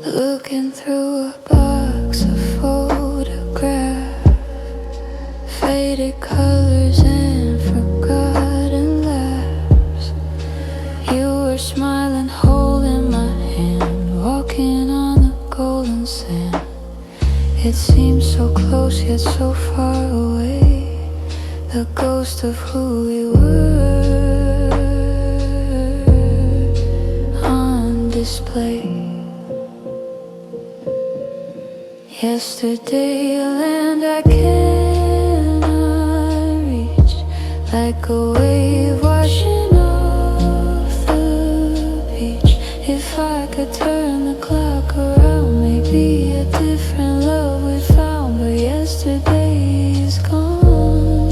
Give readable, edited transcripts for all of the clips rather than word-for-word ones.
Looking through a box of photographs, faded colors and forgotten laughs. You were smiling, holding my hand, walking on the golden sand. It seems so close yet so far away, the ghost of who we were on display. Yesterday, a land I cannot reach, like a wave washing off the beach. If I could turn the clock around, maybe a different love we found. But yesterday is gone,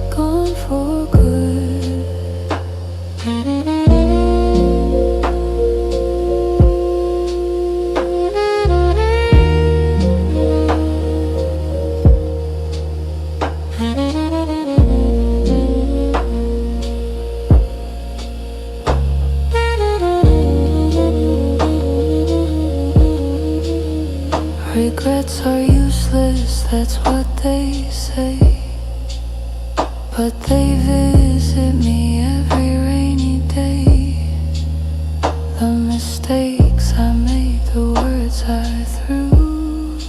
gone for good. Regrets are useless, that's what they say. But they visit me every rainy day. The mistakes I made, the words I threw,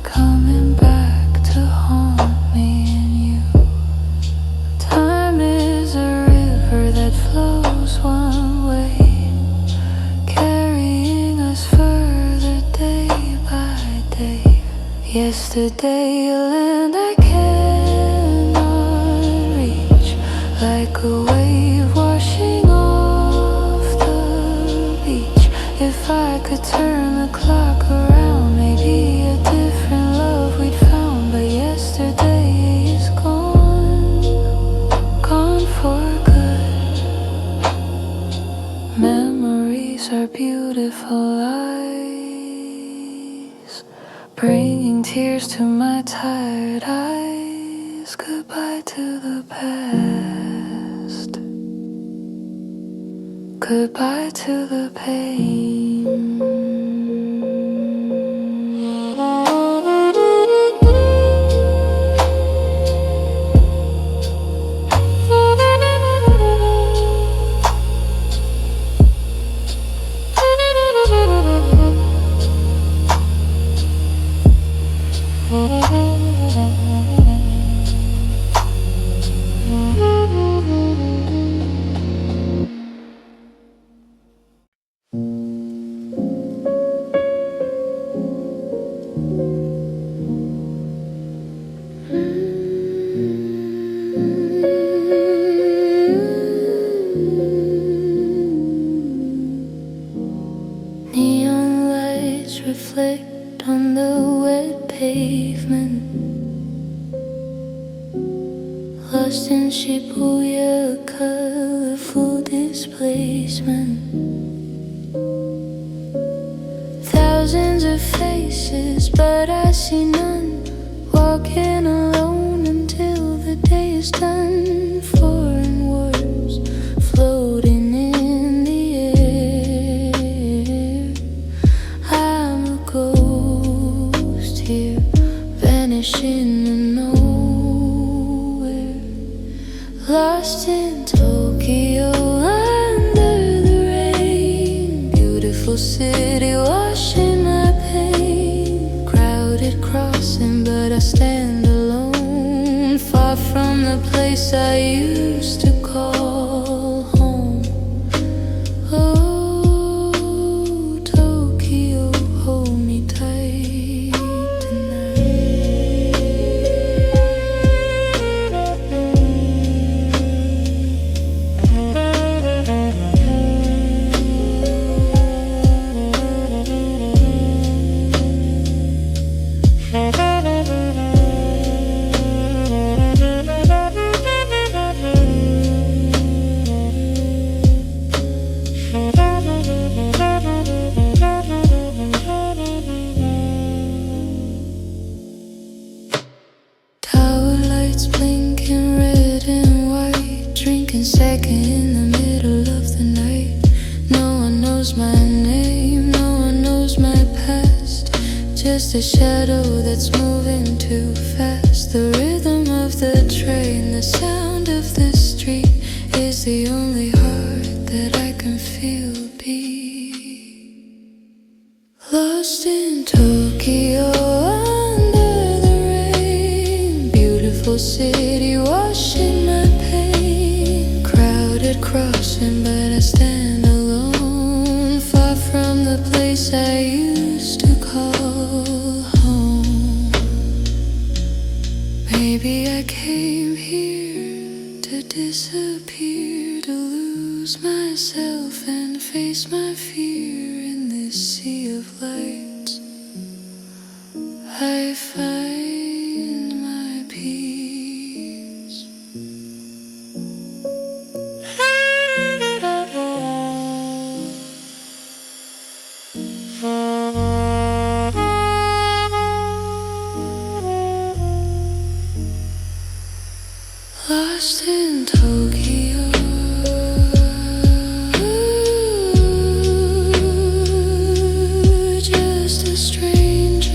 coming back to haunt me and you. Time is a river that flows one way, carrying us further day by day. Yesterday, a land I cannot reach, like a wave washing off the beach. If I could turn the clock around, maybe a different love we'd found. But yesterday is gone, gone for good. Memories are beautiful eyes, bringing tears to my tired eyes. Goodbye to the past, goodbye to the pain. Neon lights reflect on the wet pavement, lost in Shibuya, colorful displacement. Thousands of faces, but I see none, walking alone until the day is done. Foreign words floating in the air. I'm a ghost here, vanishing in nowhere, lost in Tokyo under the rain. Beautiful city washing my pain, crowded crossing, but I stand alone, far from the place I used to call home. Oh, Tokyo, hold me tight tonight. second in the middle of the night. No one knows my name, no one knows my past. Just a shadow that's moving too fast. The rhythm of the train, the sound of the street is the only heart that I can feel beat. Lost in Tokyo under the rain, beautiful city washing my pain. Crowded crossing but I stand alone, far from the place I used to call home. Maybe I came here to disappear, to lose myself and face my fear. In this sea of lights I find my peace. Lost in Tokyo, just a stranger.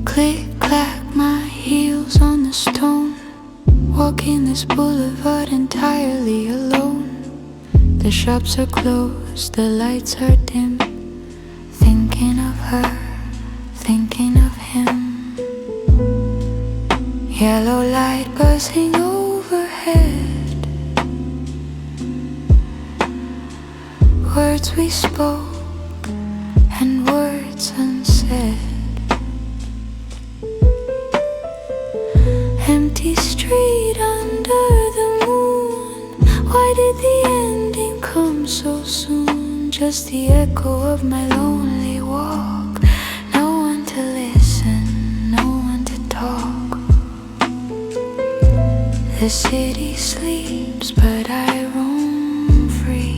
Click, clack, my heels on the stone. Walking this boulevard entirely alone. The shops are closed, the lights are dim. Thinking of her, thinking of him. Yellow light buzzing overhead. Words we spoke and words unsaid. Empty street under the moon. Why did the ending come so soon? Just the echo of my lonely walk. No one to listen, no one to talk. The city sleeps, but I roam free.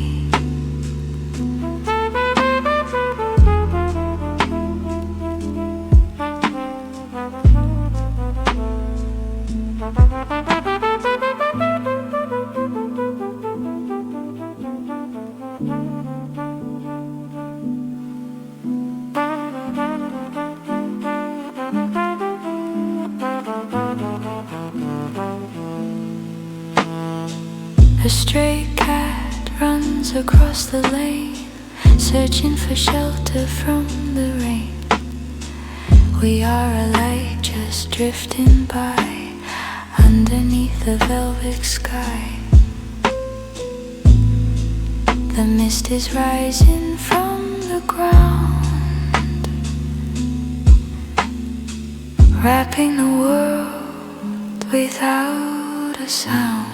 A stray cat runs across the lane, searching for shelter from the rain. We are a light just drifting by, underneath the velvet sky. The mist is rising from the ground, wrapping the world without a sound.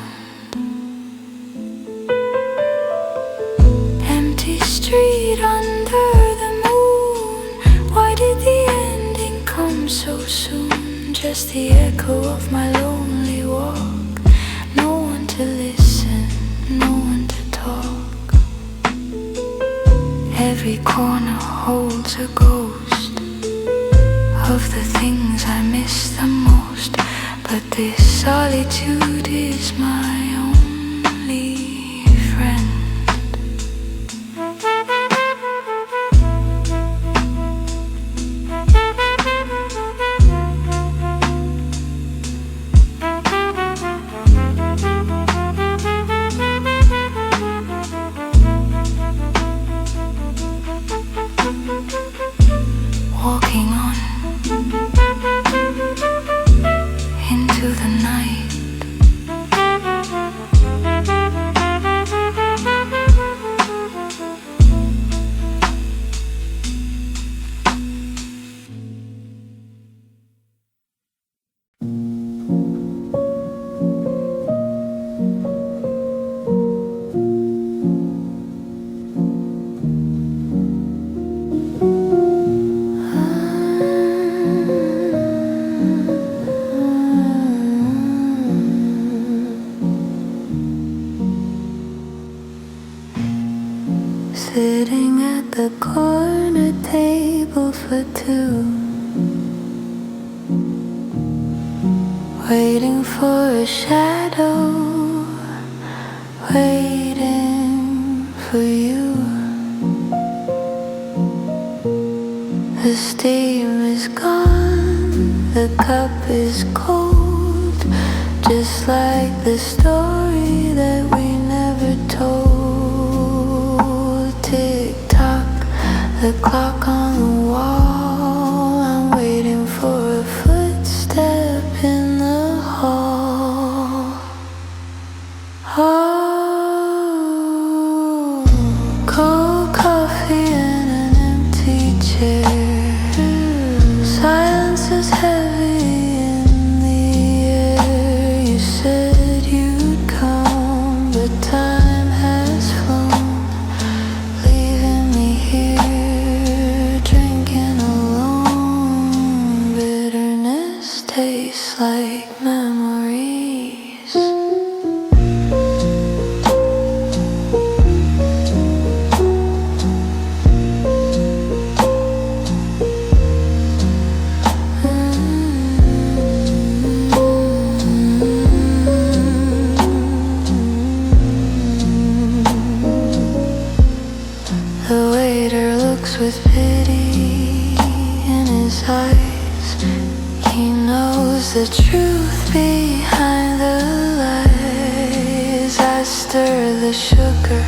Empty street under the moon. Why did the ending come so soon? Just the echo of my lonely walk. No one to listen, no one to talk. Every corner holds a ghost of the things I miss the most. But this solitude is my only friend. Walking on into the night. the corner table for two, waiting for a shadow, waiting for you. The steam is gone, the cup is cold, just like the story that we never told. Tick tock, the clock on the wall, I'm waiting for a footstep in the hall. Oh, cold coffee and an empty chair. Silence is heavy in the air. You said you'd come, but time has flown, leaving me here drinking alone. Bitterness tastes like memories. The waiter looks with pity in his eyes. He knows the truth behind the lies. I stir the sugar,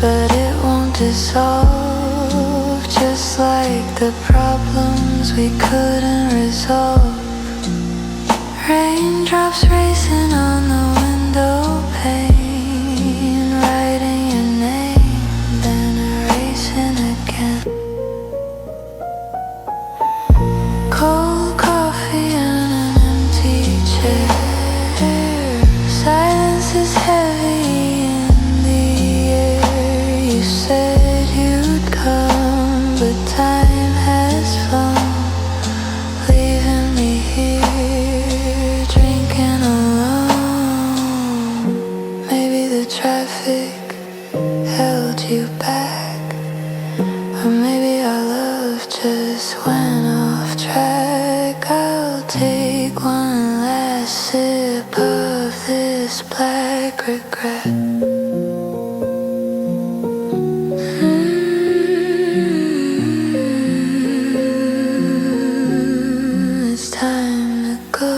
but it won't dissolve. Just like the problems we couldn't resolve. Raindrops racing on the window pane, writing your name, then erasing again. Cold coffee and an empty chair. Silence is heavy in the air. You said you'd come, but time has flown, leaving me here drinking alone. Maybe the traffic held you back, or maybe our love just went off track. I'll take one last sip of this black regret. It's time to go.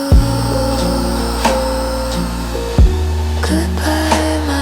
Goodbye, my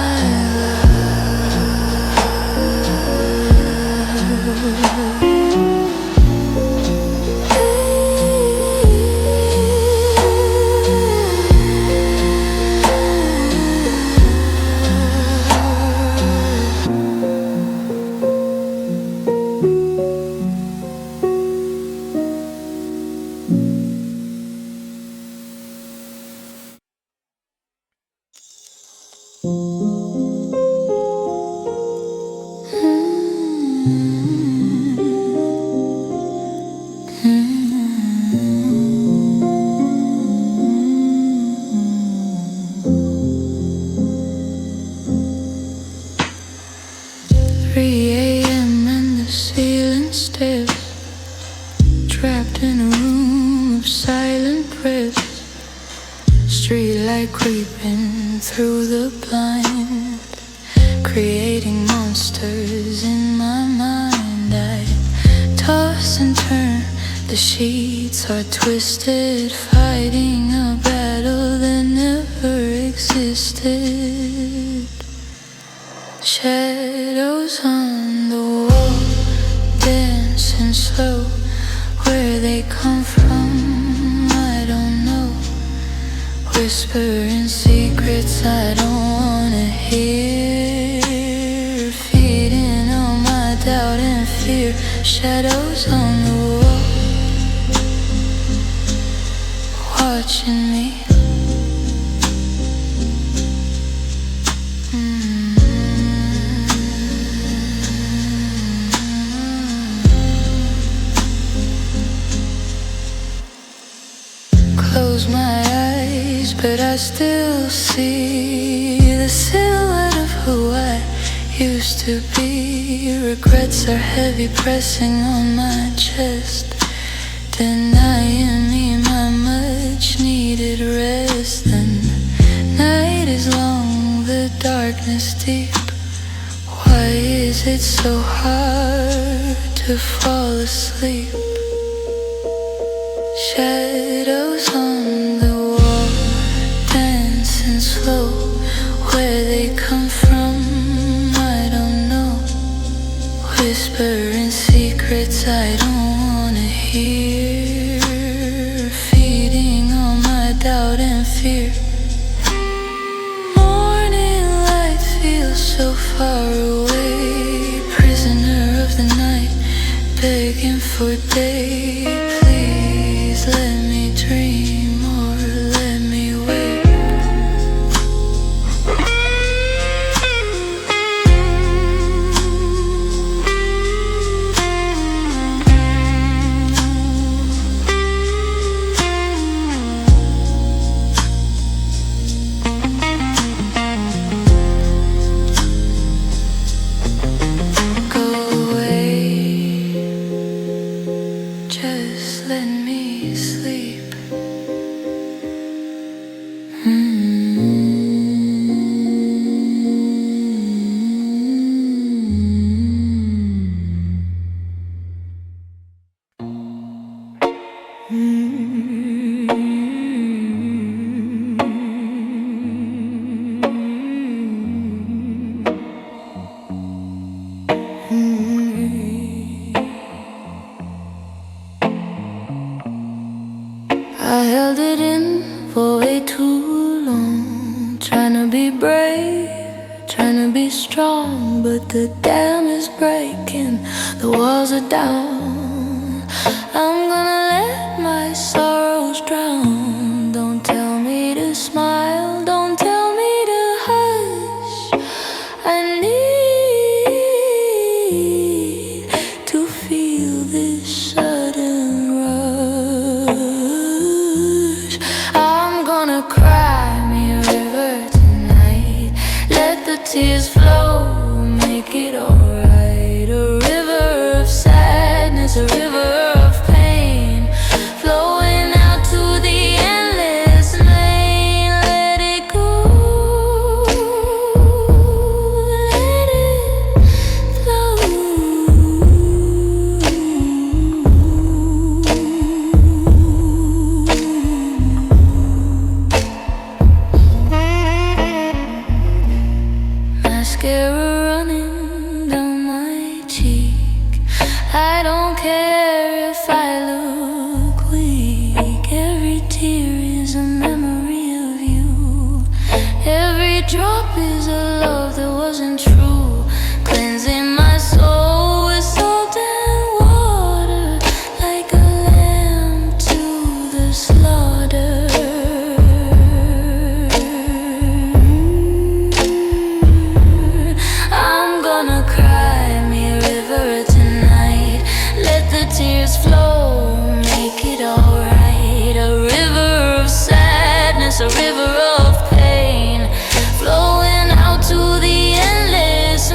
Streetlight creeping through the blind, creating monsters in my mind. I toss and turn, the sheets are twisted, fighting a battle that never existed. Shadows on the wall, dancing slow. Where they come from, I don't know. Whispering secrets I don't wanna hear, feeding on my doubt and fear. Shadows on the wall, watching me. Close my eyes, but I still see the silhouette of who I used to be. Regrets are heavy pressing on my chest, denying me my much needed rest. And night is long, the darkness deep. Why is it so hard to fall asleep? Shadows on the wall, dancing slow. Where they come from, I don't know. Whispering secrets I don't wanna hear, feeding on my doubt and fear. Morning light feels so far away, prisoner of the night, begging for day. Please let me dream or let me wake. I held it in for way too long, trying to be brave, trying to be strong, but the dam is breaking, the walls are down. I'm gonna let my sorrows drown. Don't tell me to smile, don't tell me to hush. I need to feel this sudden rush. I'm gonna cry me a river tonight, let the tears flow, make it alright. A river of sadness, a river of pain, flowing out to the endless lane. Let it go, let it flow. Mascara running down my cheek, I don't care if I look weak. Every tear is a memory of you, every drop is a love that wasn't true. Cleansing my soul with salt and water, like a lamb to the slaughter. I'm gonna cry me a river tonight, let the tears flow, make it alright. A river of sadness, a river of pain, flowing out to the endless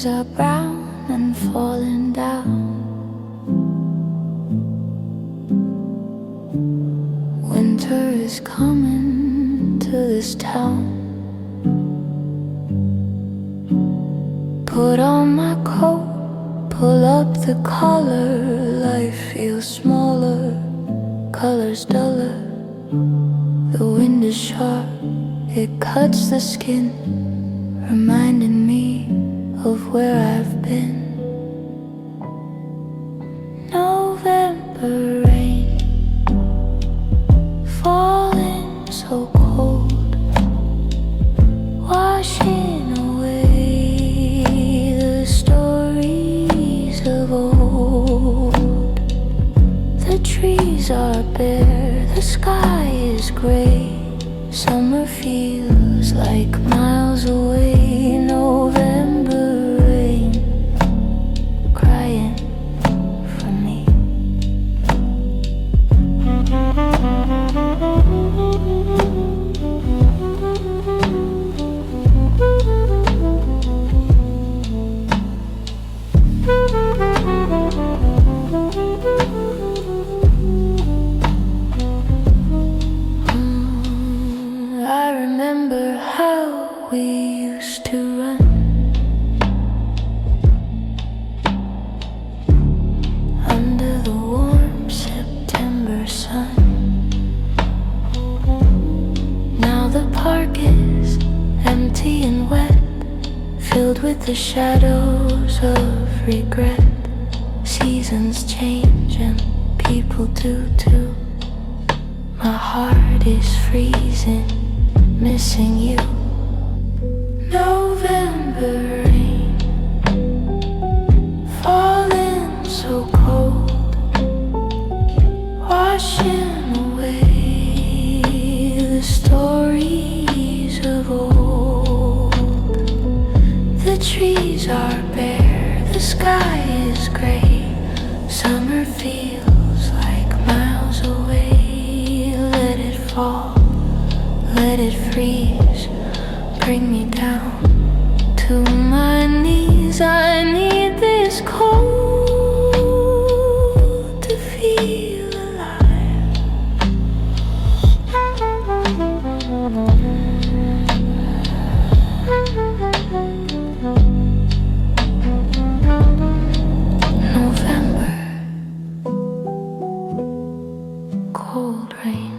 trees are brown and falling down. Winter is coming to this town. Put on my coat, pull up the collar. Life feels smaller, colors duller. The wind is sharp, it cuts the skin, reminding me of where I've been. November rain, falling so cold, washing away the stories of old. The trees are bare, the sky is gray. Summer feels like miles away. November rain, crying for me. I remember how we used to run under the warm September sun. Now the park is empty and wet, filled with the shadows of regret. Seasons change and people do too. My heart is freezing, missing you. November rain, falling so cold, washing away the stories of old. The trees are bare, the sky is gray. Summer feels like miles away. Let it fall, let it freeze, bring me down to my knees. I need this cold to feel alive. November, cold rain.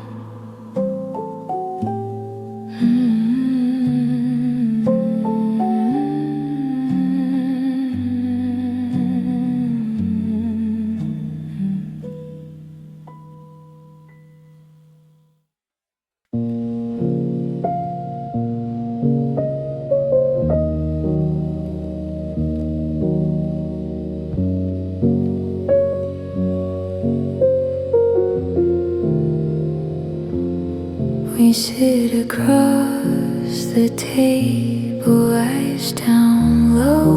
We sit across the table, eyes down low.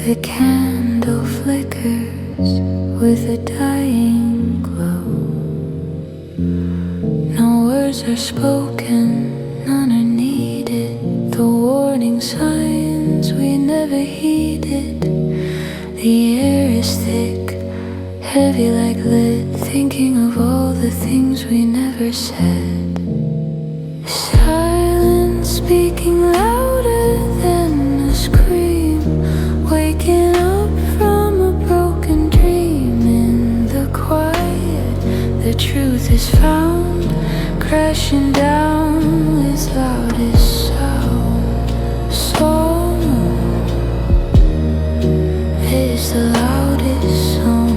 The candle flickers with a dying glow. No words are spoken, none are needed. The warning signs we never heeded. The air is thick, heavy like lead, thinking of all the things we never said. Silence speaking louder than a scream, waking up from a broken dream. In the quiet, the truth is found, crashing down with loudest sound. Song is the loudest song.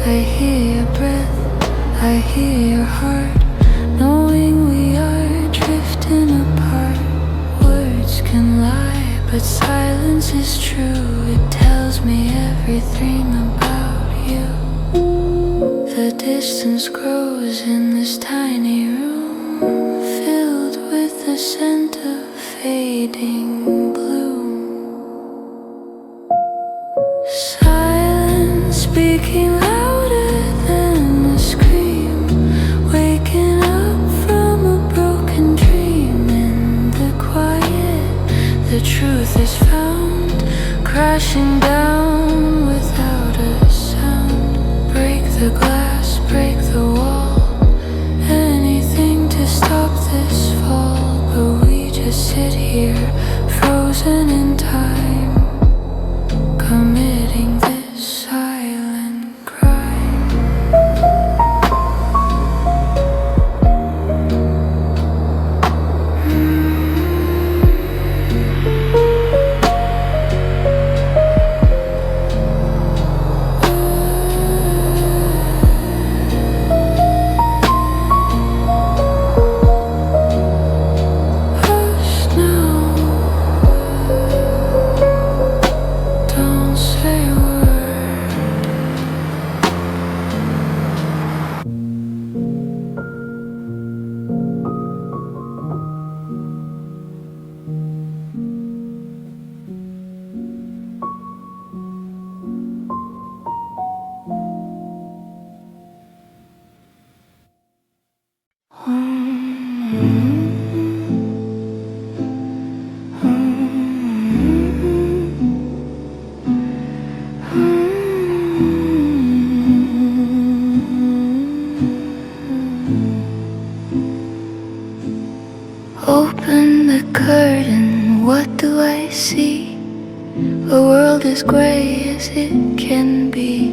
I hear your breath, I hear your heart, knowing we are drifting apart. Words can lie, but silence is true. It tells me everything about you. The distance grows in this tiny room, filled with the scent of fading bloom. Silence speaking louder than crashing down without a sound. Break the glass, break the wall, anything to stop this fall. But we just sit here, frozen in time, committing this silent crime. Hush now, don't say a word. Open the curtain, what do I see? The world as gray as it can be.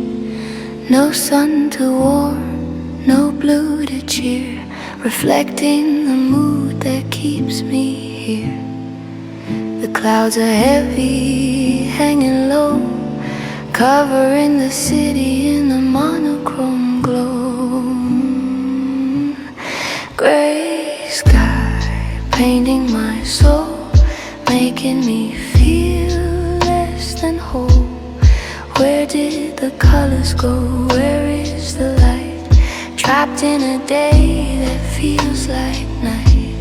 No sun to warm, no blue to cheer, reflecting the mood that keeps me here. The clouds are heavy, hanging low, covering the city in a monochrome glow. Gray sky, painting my soul, making me feel less than whole. Where did the colors go? Where is the light? Trapped in a day that feels like night.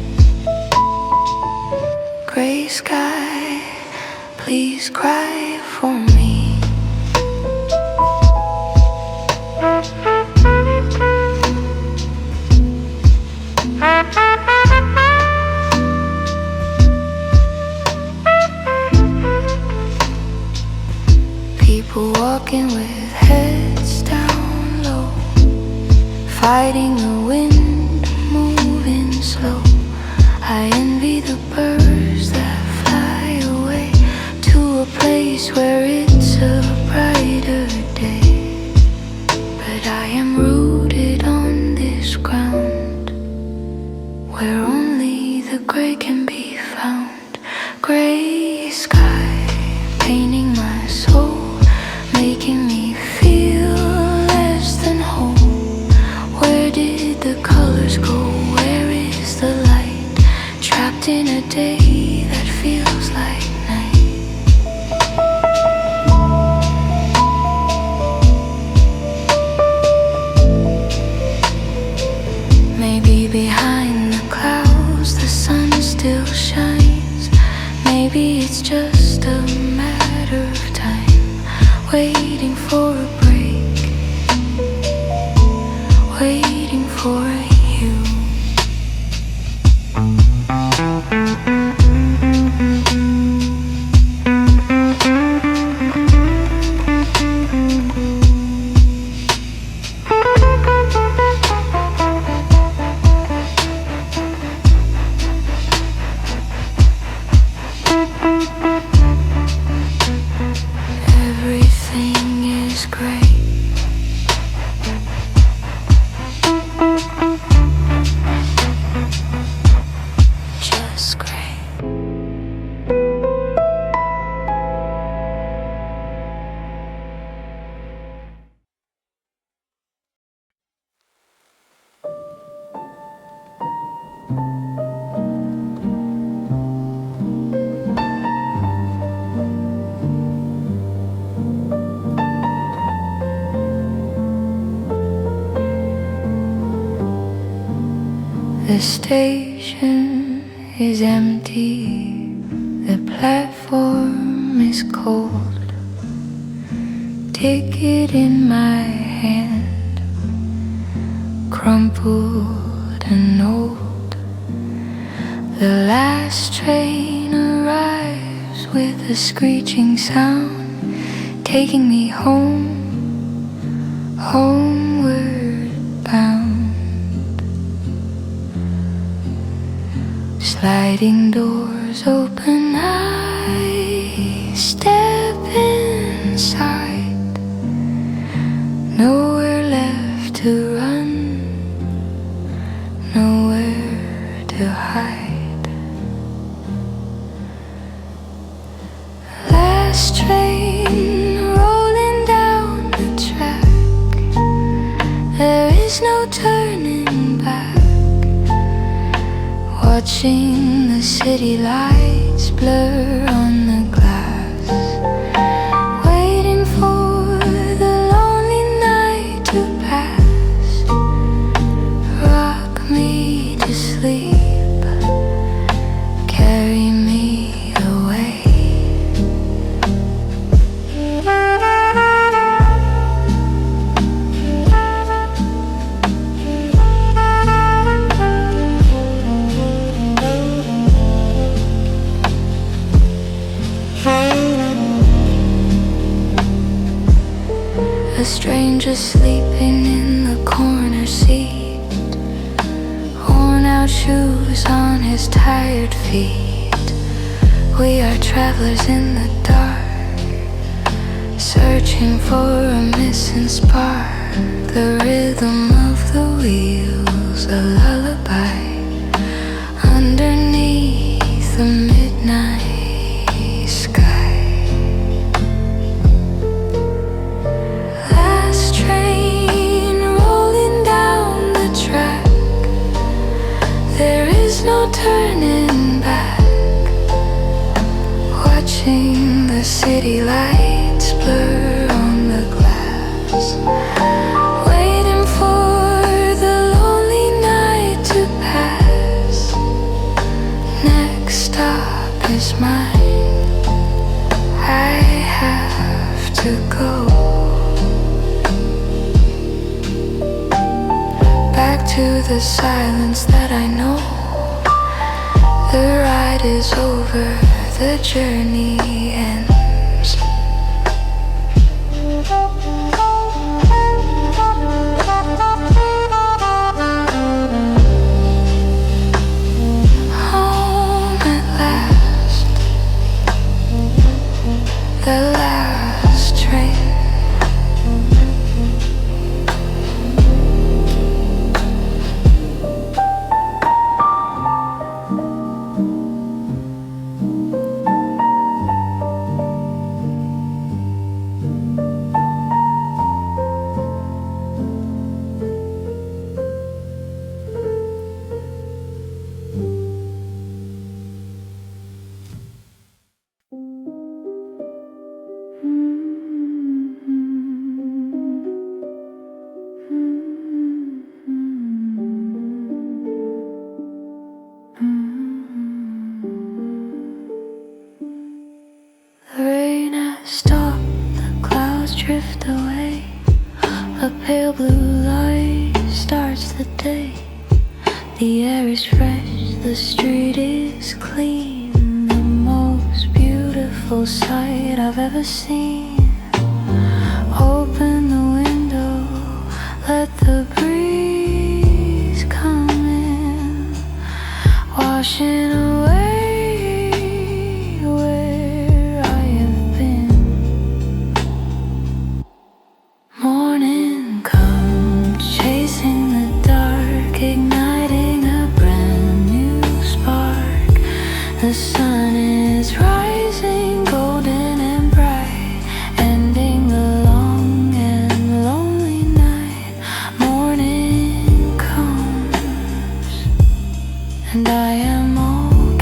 Gray sky, please cry for me. People walking with heads down low, fighting the wind, moving slow. I envy the birds that fly away to a place where it's a brighter day. But I am rooted on this ground where only the gray can be found. Gray sky, painting my soul, making me feel less than whole. Where did the colors go? Where is the light? Trapped in a day that feels like night. Maybe behind the clouds the sun still shines. Maybe it's just a matter of time, waiting for a break, waiting for you. Everything is great. Just great. The station is empty, the platform is cold. Ticket in my hand, crumpled and old. The last train arrives with a screeching sound. taking me home, homeward bound. Sliding doors open, I step inside. Nowhere left to run, nowhere to hide. Last train rolling down the track, there is no turning back. Watching the city lights blur on the glass, waiting for the lonely night to pass. Rock me to sleep, carry me away. A stranger sleeping in the corner seat, worn out shoes on his tired feet. We are travelers in the dark, searching for a missing spark. The rhythm of the wheels, a lullaby underneath the midnight sky. Last train rolling down the track, there is no turning back. Watching the city lights blur on the glass, waiting for the lonely night to pass. Next stop is mine, I have to go back to the silence that I know. The ride is over, the journey ends. Home at last, the last train. The rain has stopped, the clouds drift away. A pale blue light starts the day. The air is fresh, the street is clean. The most beautiful sight I've ever seen. Open the window, let the breeze come in, washing away where I have been. Morning comes, chasing the dark, igniting a brand new spark. The sun is rising, golden and bright, ending the long and lonely night. Morning comes, and I am all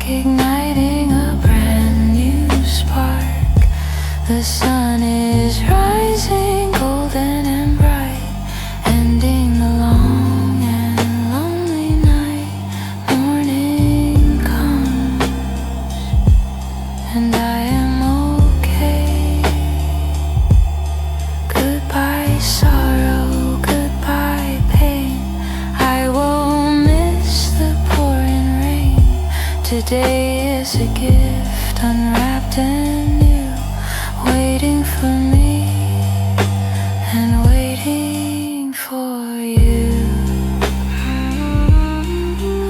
igniting a brand new spark. The sun is rising, golden and bright, ending the long and lonely night. Morning comes, and I am okay. Goodbye sorrow, goodbye pain. I will miss the pouring rain. Today is a gift unwrapped and new, waiting for me and waiting for you.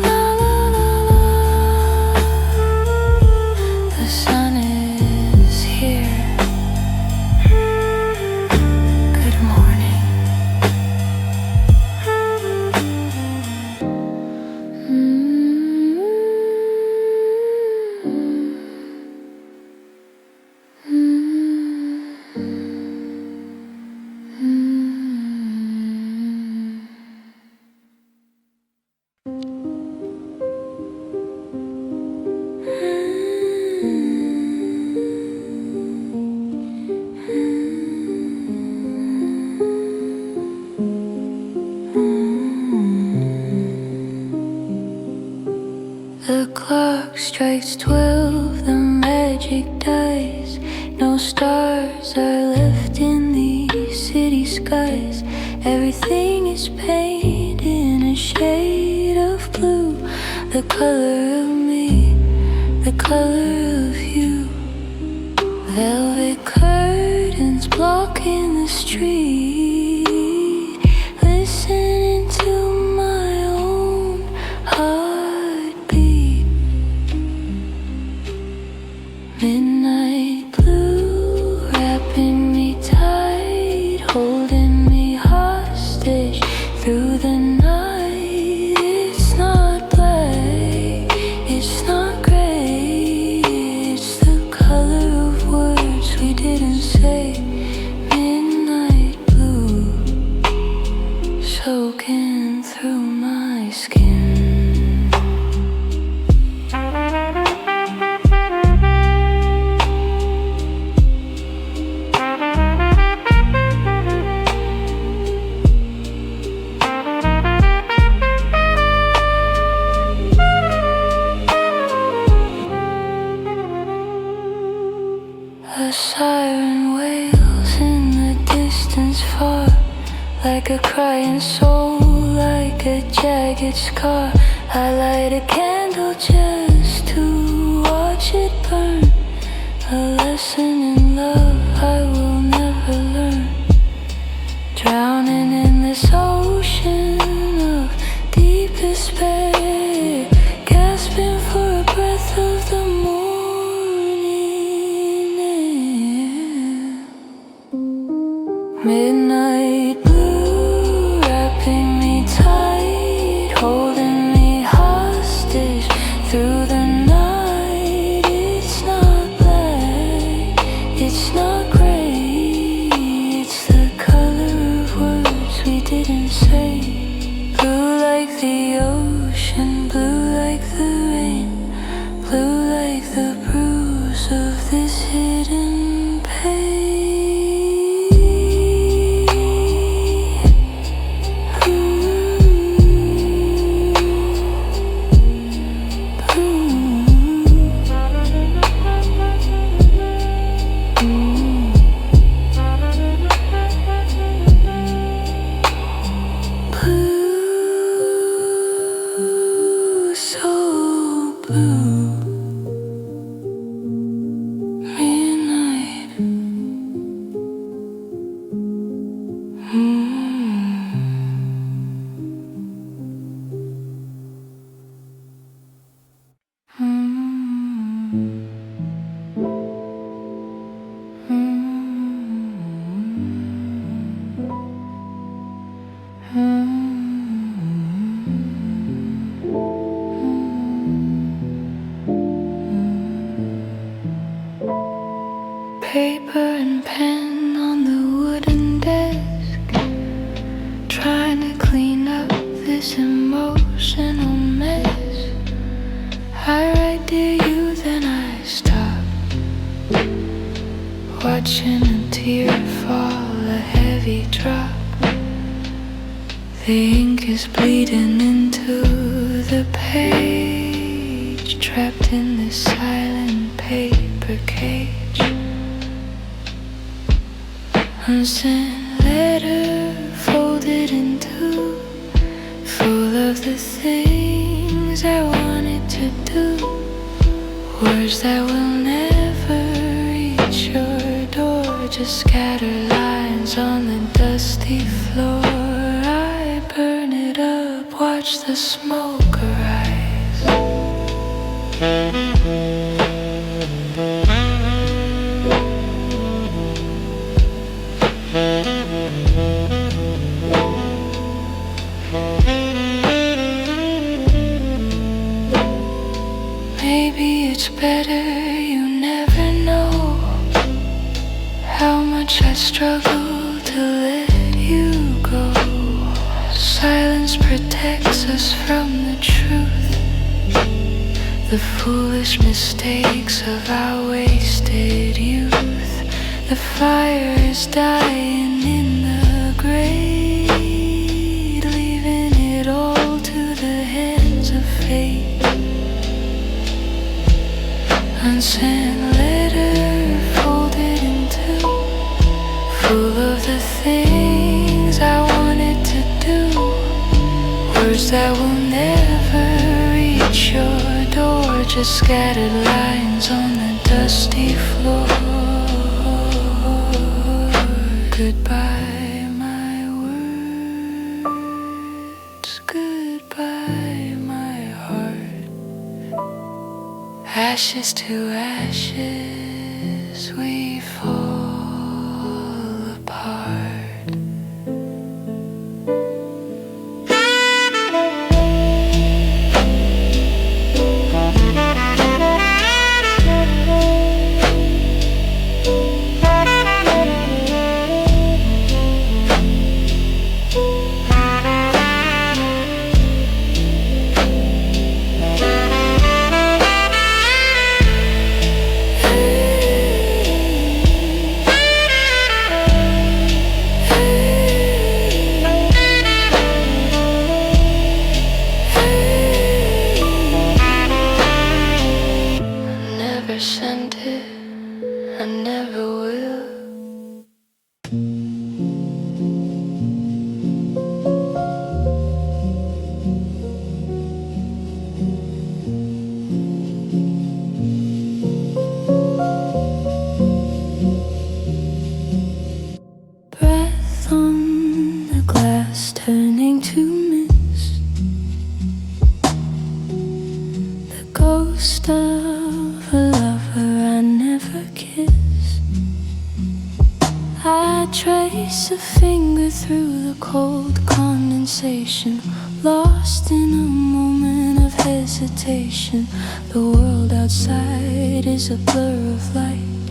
La, la, la, la. The sun is here. Good morning. The clock strikes 12, the magic dies. No stars are left in these city skies. Everything is painted in a shade of blue. The color of me, the color of you. Velvet curtains blocking the street. Listening to my own heartbeat. Midnight blue, wrapping me tight, holding me hostage through the night. It's not black, it's not gray, it's the color of words we didn't say. Midnight blue, soaking through my skin. A siren wails in the distance far, like a crying soul, like a jagged scar. I light a candle just to watch it burn. A lesson in love I will never learn. Drowning in this ocean of deep despair, gasping for a breath of the morning air. Midnight blue, wrapping me tight, holding me hostage through the night. It's not black, it's not gray, it's the color of words we didn't say. Blue like the ocean, blue like the rain, blue like the bruise of this hidden pain. Blue, so blue. Midnight. Paper and pen on the wooden desk, trying to clean up this emotional mess. I write dear you, then I stop, watching a tear fall, a heavy drop. The ink is bleeding into the page, trapped in this silent paper cage. Unsent letter folded in two, full of the things I wanted to do, words that will never reach your door, just scattered lines on the dusty floor. I burn it up, watch the smoke arise. Maybe it's better, you never know how much I struggle to let you go. Silence protects us from the truth, the foolish mistakes of our wasted youth. The fire is dying in the grate, leaving it all to the hands of fate. Unsent letter folded in two, full of the things I wanted to do, words that will never reach your door, just scattered lines on the dusty floor. Goodbye, my words, goodbye, my heart. Ashes to ashes, we fall apart. Sent it, I never will. Breath on the glass turning to mist, the ghost of a lover I never kissed. I trace a finger through the cold condensation, lost in a moment of hesitation. The world outside is a blur of light,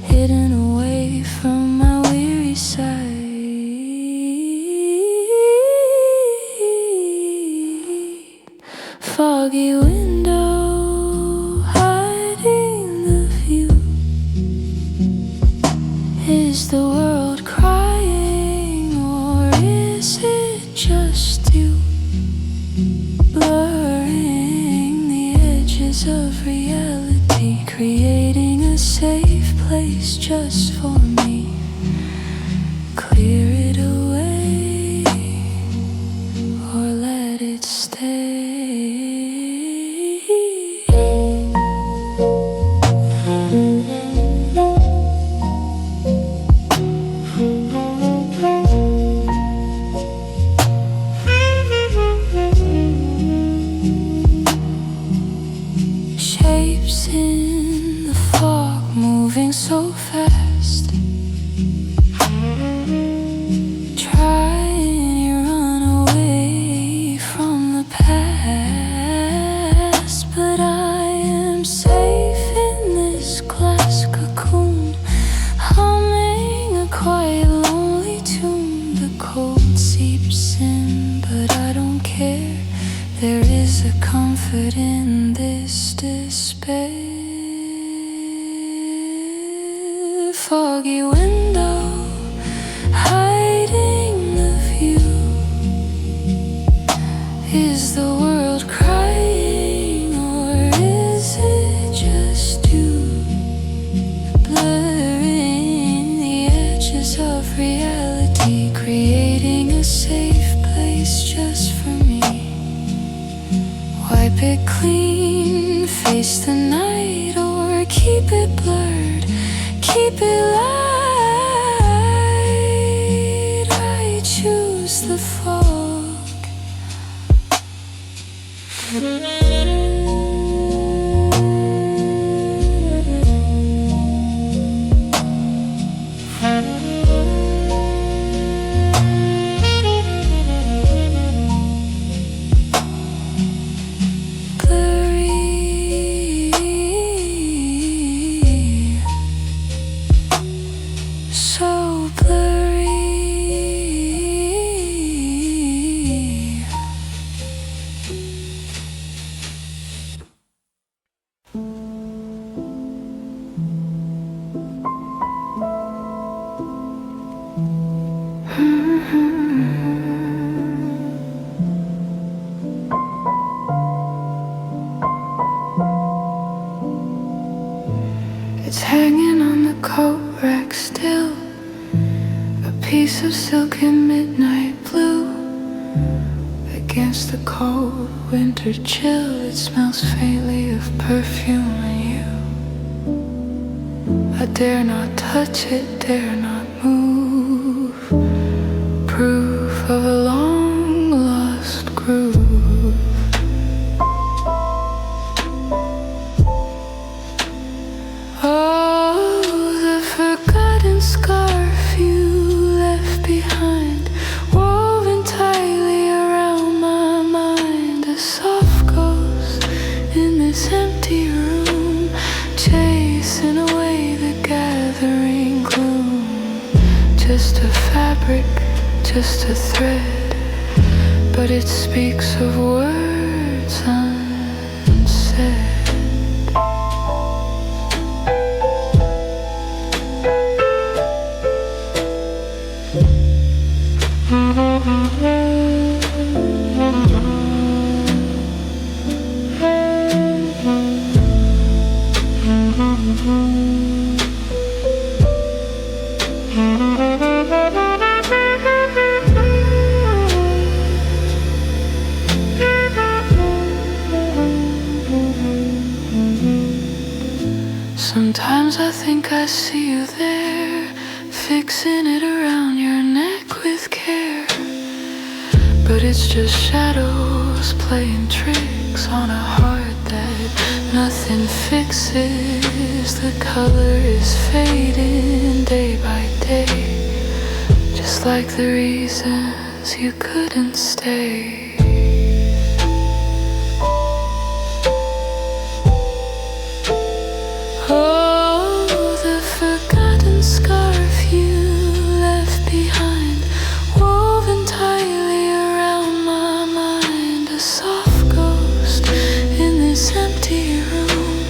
hidden away from my weary sight. Foggy window, hiding the view. Is the world crying, or is it just you? Blurring the edges of reality, creating a safe place just for me. Clear it away, or let it stay. Shapes in the fog, moving so fast, trying to run away from the past. But I am safe in this glass cocoon, humming a quiet, lonely tune. The cold seeps in, but I don't care. There is a comfort in this despair. despair. Foggy window, hiding the view. Is the world crying, or is it just you? Blurring the edges of reality, creating a safe place just for me. Wipe it clean, face the night, or keep it blurred, keep it light. I choose the fog. It's hanging on the coat rack still, a piece of silky midnight blue. Against the cold winter chill, it smells faintly of perfume and you. I dare not touch it, dare not move. Proof of a long lost groove. Scarf you left behind, woven tightly around my mind. A soft ghost in this empty room, chasing away the gathering gloom. Just a fabric, just a thread, but it speaks of words unsaid. Sometimes I think I see you there, fixing it around your neck with care. But it's just shadows playing tricks on a heart that nothing fixes. The color is fading day by day, just like the reasons you couldn't stay. Scarf you left behind, woven tightly around my mind. A soft ghost in this empty room,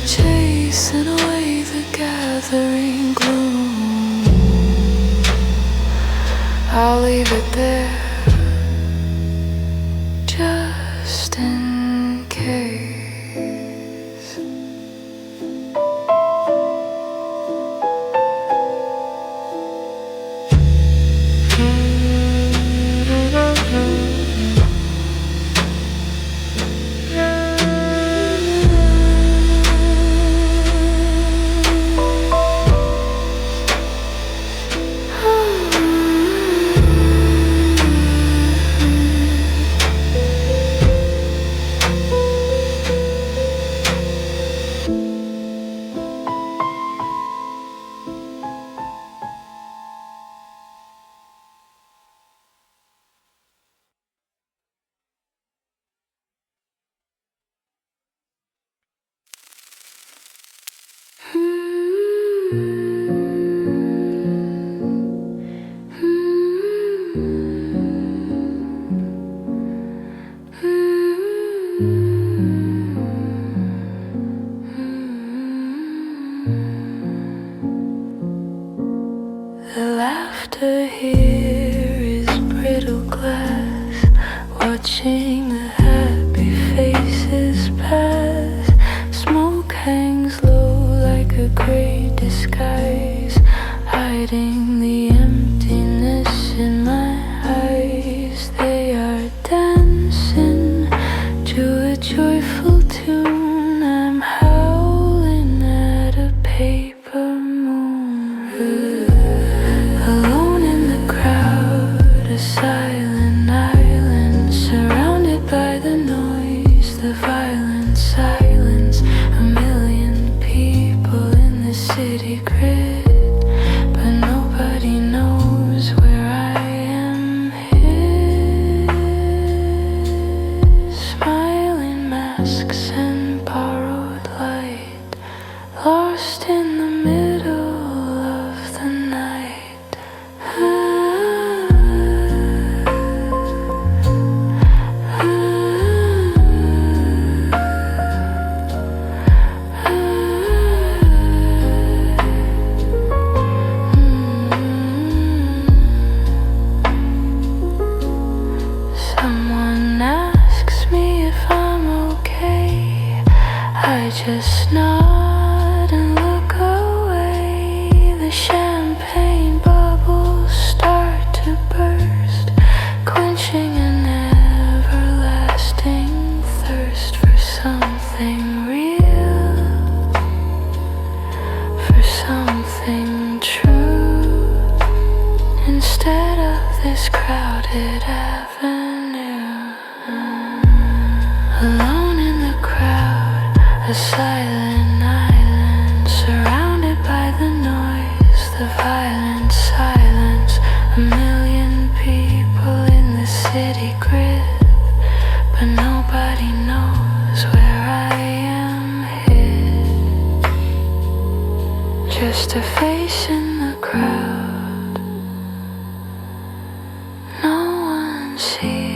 chasing away the gathering gloom. I'll leave it there, just in case. wonder here is brittle glass, watching the happy faces pass. Smoke hangs low like a great disguise, hiding the emptiness in my eyes. They are dancing to a joyful tune. I'm howling at a paper moon. Alone in the crowd, a silent island, surrounded by the noise, the violent silence. A million people in the city grid, but nobody knows where I am hid. Smiling masks and borrowed light, lost in the middle of the night. Someone asks me if I'm okay, I just nod and look away. The champagne bubbles start to burst, quenching an everlasting thirst for something real, for something true, instead of this crowded avenue. Alone in the crowd, a silent island, surrounded by the noise, the violent silence. A million people in the city grid, but nobody knows where I am hid. Just a face in the crowd, no one sees.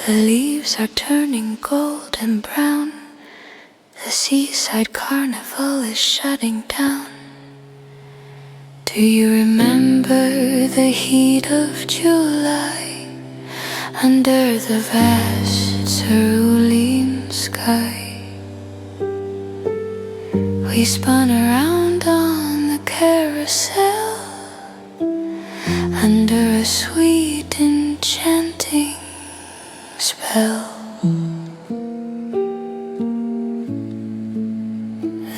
The leaves are turning gold and brown. The seaside carnival is shutting down. Do you remember the heat of July under the vast cerulean sky? We spun around on the carousel under a sweet enchanting spell.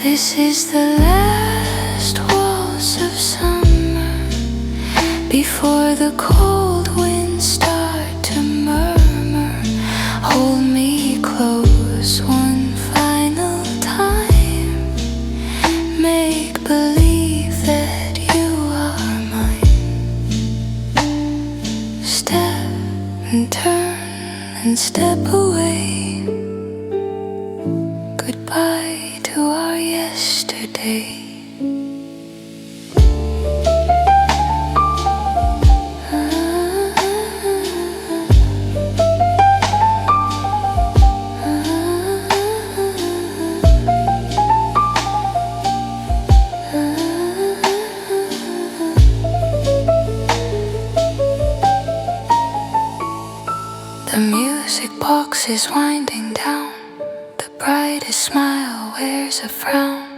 This is the last waltz of summer before the cold winds start to murmur. Hold me close one final time. Make believe that you are mine. Step and turn and step away. Goodbye to our yesterday. The music box is winding down. The brightest smile wears a frown.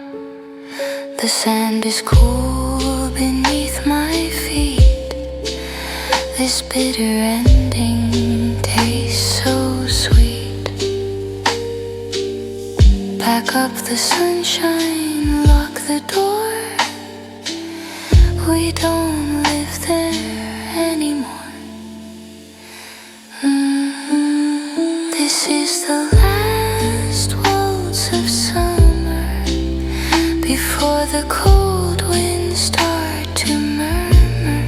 The sand is cool beneath my feet. This bitter ending tastes so sweet. Pack up the sunshine, lock the door. we don't live there anymore. This is the last waltz of summer before the cold winds start to murmur.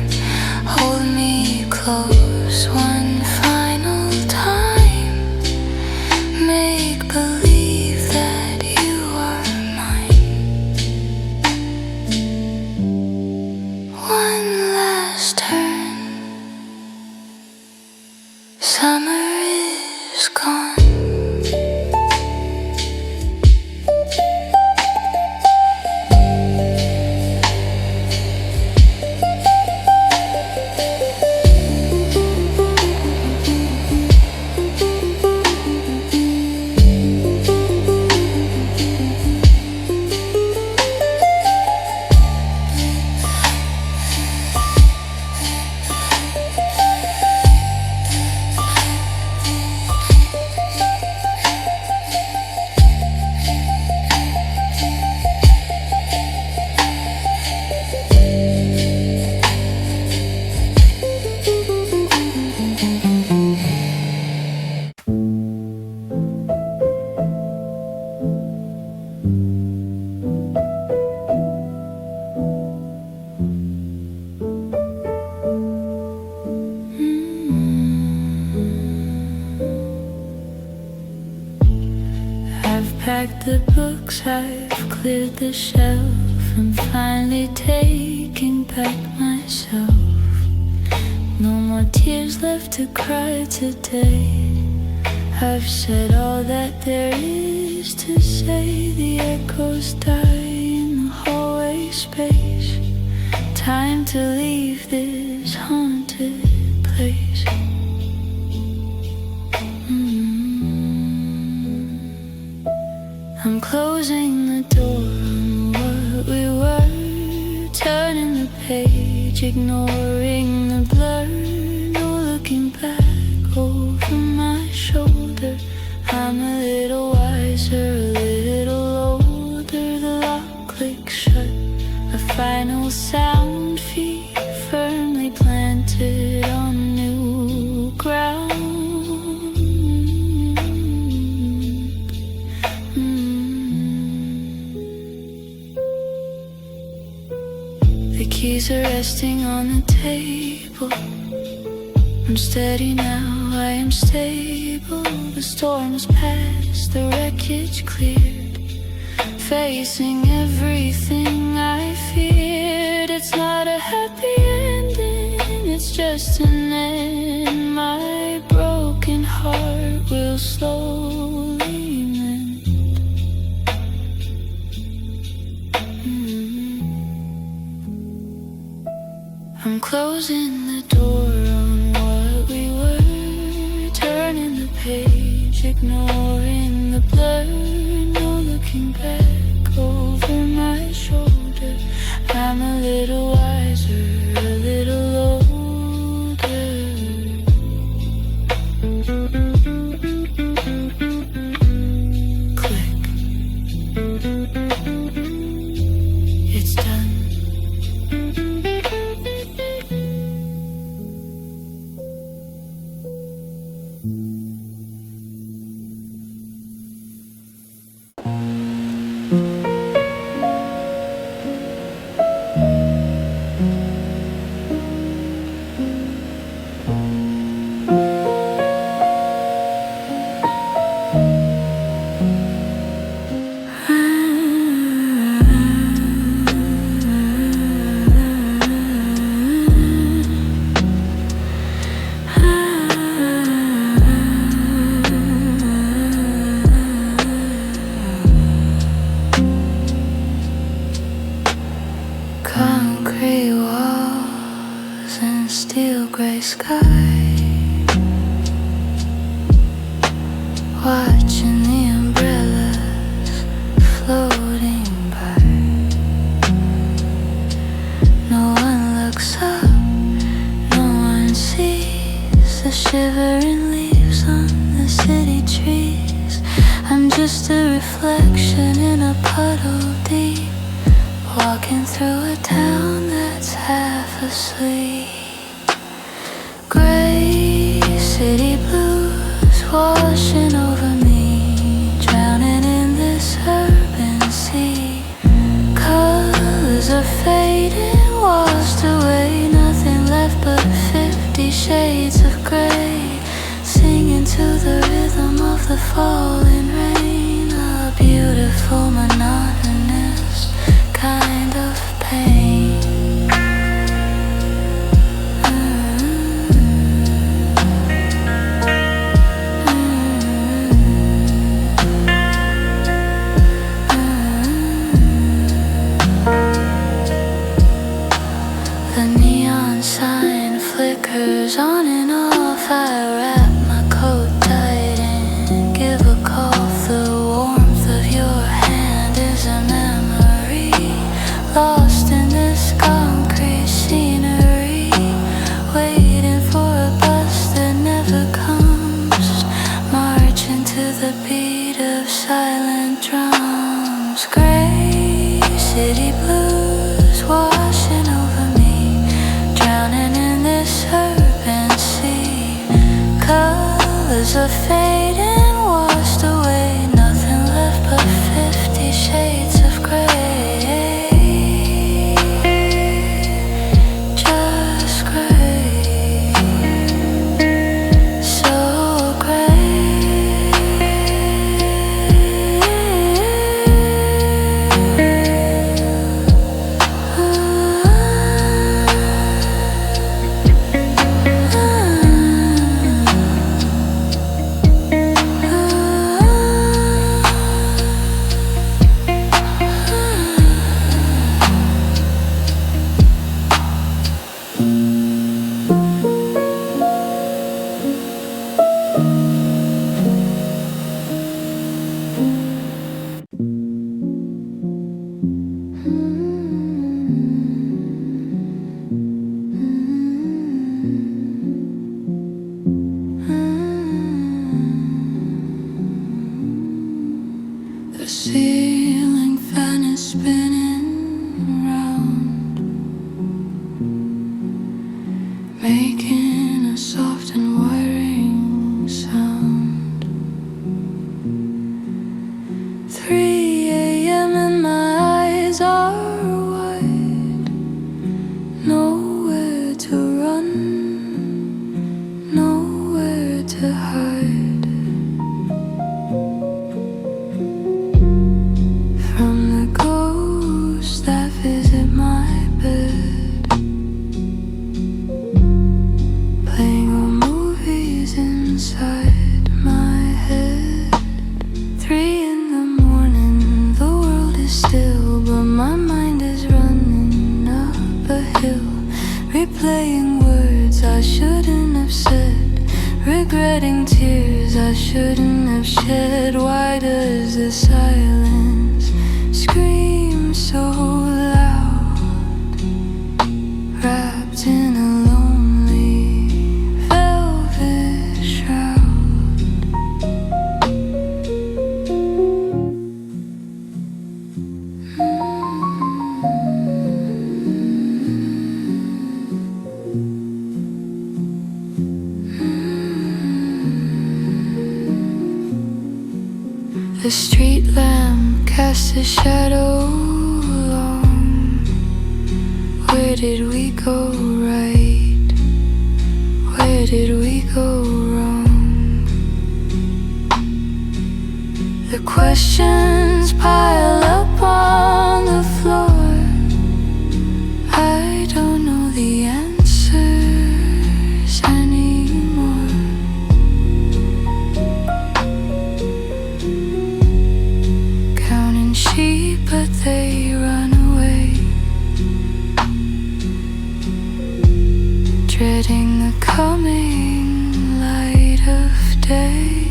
Hold me close one final time. Make believe that you are mine. One last turn. Summer is gone. Packed the books, I've cleared the shelf. I'm finally taking back myself. No more tears left to cry today. I've said all that there is to say. The echoes die in the hallway space. Time to leave this haunted place. I'm closing the door on what we were, turning the page, ignoring the blur. No looking back over my shoulder. I'm a little wiser, a little older. The lock clicks shut, a final sound, feet firmly planted on new ground. The keys are resting on the table. I'm steady now, I am stable. The storm's past, the wreckage cleared. Facing everything I feared. It's not a happy ending, it's just an end. My broken heart will slowly mend. I'm closing the door on what we were, turning the page, ignoring the blur. No looking back over my shoulder. I'm a little wiser, a little older. Click. It's done. Concrete walls and steel gray sky. Watching the umbrellas floating by. No one looks up, no one sees the shivering leaves on the city trees. I'm just a reflection in a puddle deep. walking through a town that's half asleep. Gray city blues washing over me, drowning in this urban sea. Colors are fading, washed away, nothing left but 50 shades of gray, singing to the rhythm of the falling rain. A beautiful monotonous kind of pain. The neon sign flickers on and off. I wrap my coat tight and give a cough. The warmth of your hand is a memory, lost in this concrete scenery, waiting for a bus that never comes, marching to the beat of silent drums. Gray city blues washing over me, drowning in this urban sea. Colors are fading, washed away, nothing left but 50 shades of gray. Just gray, so the ceiling fan is spinning round, making a soft and whirring sound. 3 a.m. and my eyes are wide, nowhere to run, nowhere to hide. From the ghosts that visit my bed, playing old movies inside my head. 3 in the morning, the world is still, but my mind is running up a hill, replaying words I shouldn't have said, regretting tears I shouldn't have shed. Why does the silence scream so loud, wrapped in a lonely velvet shroud? The street lamp casts a shadow long. Where did we go right? Where did we go wrong? The questions pile up on the floor. I don't know the answers anymore. Counting sheep, but they run away, dreading the coming light of day.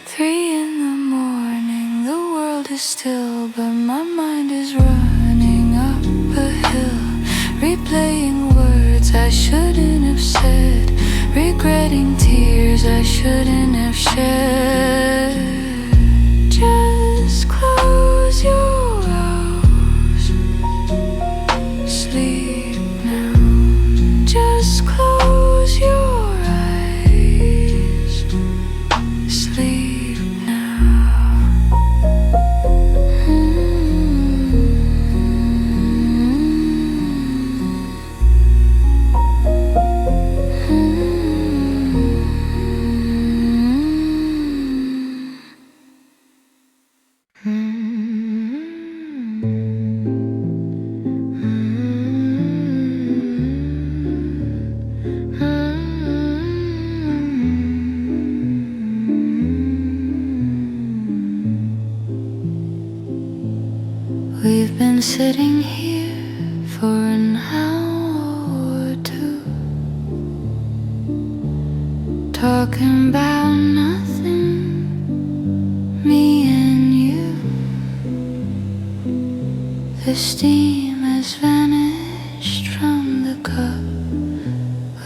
3 in the morning, the world is still, but my mind is running up a hill, replaying words I shouldn't have said, regretting tears I shouldn't have shed. Just close your eyes, We've been sitting here for an hour or two, talking about nothing, me and you. The steam has vanished from the cup.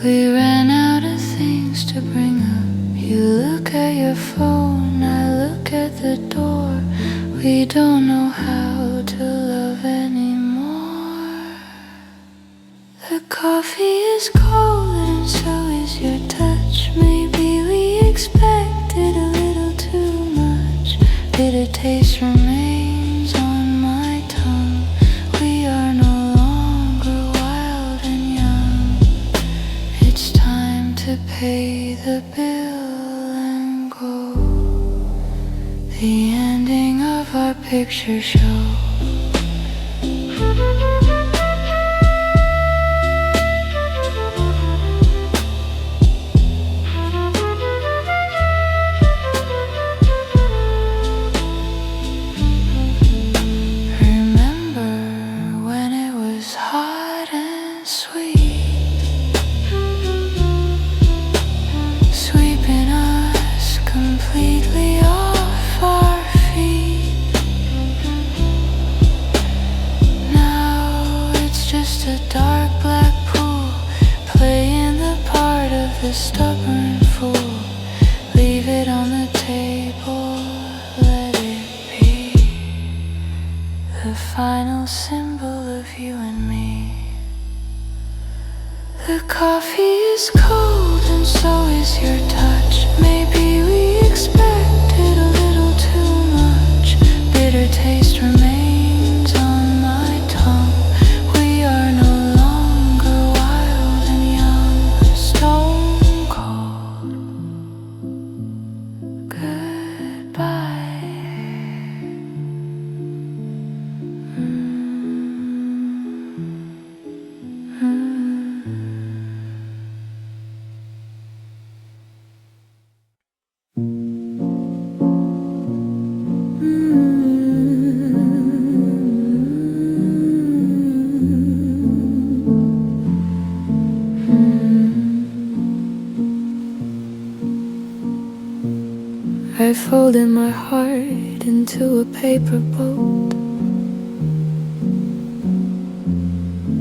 We ran out of things to bring up. You look at your phone, I look at the door. We don't know how to love anymore. The coffee is cold and so is your touch. Maybe we expected a little too much. Bitter taste remains on my tongue. We are no longer wild and young. It's time to pay the bill and go. The ending of our picture show. The stubborn fool, leave it on the table, let it be the final symbol of you and me. The coffee is cold and so is your touch. Maybe we expected a little too much. Bitter taste remains on my tongue. We are no longer wild and young. Stone I folded my heart into a paper boat,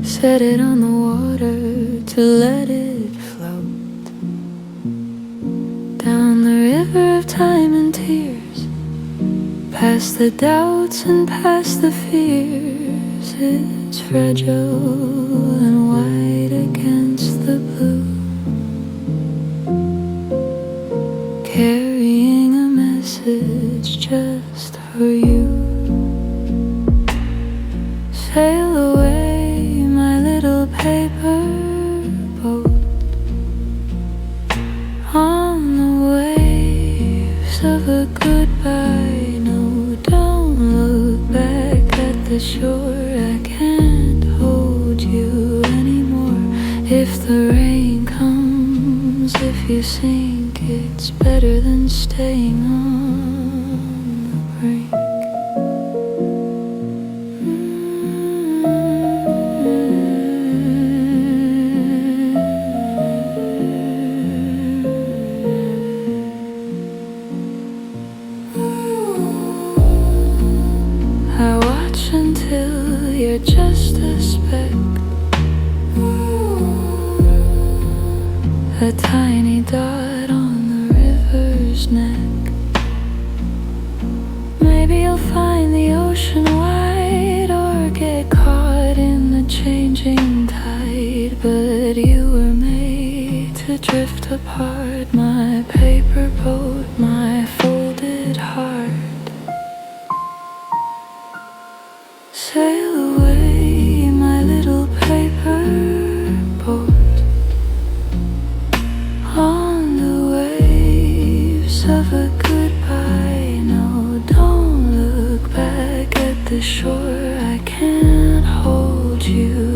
set it on the water to let it float down the river of time and tears, past the doubts and past the fears. It's fragile and white against the blue, carrying a message just for you. Sail away, my little paper boat, on the waves of a goodbye. No, don't look back at the shore. I can't hold you anymore. If the rain comes, if you sink, it's better than staying on the brink. I watch until you're just a speck, a tiny dot on the river's neck. Maybe you'll find the ocean wide or get caught in the changing tide, but you were made to drift apart. My paper boat, my folded heart. Sail away, my little paper boat, on the waves of a goodbye. No, don't look back at the shore. I can't hold you